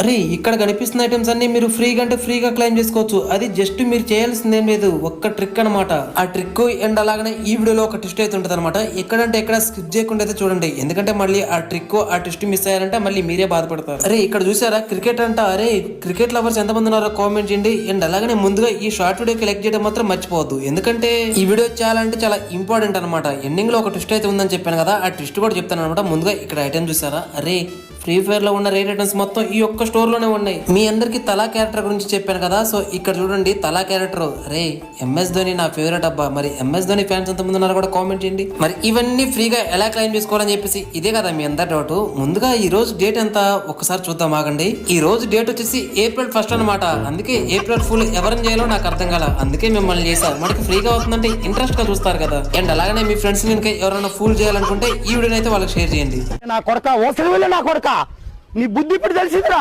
అరే ఇక్కడ కనిపిస్తున్న ఐటమ్స్ అన్ని మీరు ఫ్రీగా అంటే ఫ్రీగా క్లెయిమ్ చేసుకోవచ్చు. అది జస్ట్ మీరు చేయాల్సింది ఏం లేదు, ఒక్క ట్రిక్ అనమాట. ఆ ట్రిక్ అండ్ అలాగనే ఈ వీడియోలో ఒక ట్విస్ట్ అయితే ఉంటుంది అనమాట. ఎక్కడంటే ఎక్కడ స్కిప్ చేయకుండా అయితే చూడండి, ఎందుకంటే మళ్ళీ ఆ ట్రిక్ ఆ ట్విస్ట్ మిస్ అయ్యారంటే మళ్ళీ మీరే బాధపడతారు. అరే ఇక్కడ చూసారా క్రికెట్ అంట. అరే క్రికెట్ లవర్స్ ఎంతమంది ఉన్నారో కామెంట్ చేయండి. అండ్ అలాగనే ముందుగా ఈ షార్ట్ వీడియోకి లైక్ చేయడం మాత్రం మర్చిపోవద్దు, ఎందుకంటే ఈ వీడియో చాలా అంటే చాలా ఇంపార్టెంట్ అనమాట. ఎండింగ్ లో ఒక ట్విస్ట్ అయితే ఉందని చెప్పాను కదా, ఆ ట్విస్ట్ కూడా చెప్తాను అనమాట. ముందుగా ఇక్కడ ఐటమ్ చూసారా, అరే ఫ్రీ ఫైర్ లో ఉన్న రేట్ ఐటమ్స్ మొత్తం ఈ ఒక్క స్టోర్ లోనే ఉన్నాయి. మీ అందరికి తలా క్యారెక్టర్ గురించి చెప్పాను కదా, సో ఇక్కడ చూడండి తలా క్యారెక్టర్. రే ఎంఎస్ ధోని నా ఫేవరెట్ అబ్బా. మరి ఎంఎస్ ధోని ఫ్యాన్స్ ఎంతమంది ఉన్నారో కూడా కామెంట్ చేయండి. మరి ఇవన్నీ ఫ్రీగా ఎలా క్లెయిమ్ చేసుకోవాలని చెప్పేసి ఇదే కదా మీ అందరి డౌట్. ముందుగా ఈ రోజు డేట్ ఎంత ఒకసారి చూద్దాం ఆగండి. ఈ రోజు డేట్ వచ్చేసి April 1st అనమాట. అందుకే ఏప్రిల్ ఫుల్ ఎవరిని చేయాలో నాకు అర్థం కాల, అందుకే మిమ్మల్ని చేశారు. మనకి ఫ్రీగా అవుతుందంటే ఇంట్రెస్ట్ గా చూస్తారు కదా. అండ్ అలాగనే మీ ఫ్రెండ్స్ కనుక ఎవరైనా ఫుల్ చేయాలనుకుంటే ఈ వీడియోని అయితే వాళ్ళకి షేర్ చేయండి. నా కొడక ఓసలి వెళ్ళి నా కొడక నీ బుద్ధి ఇప్పుడు తెలిసిందిరా.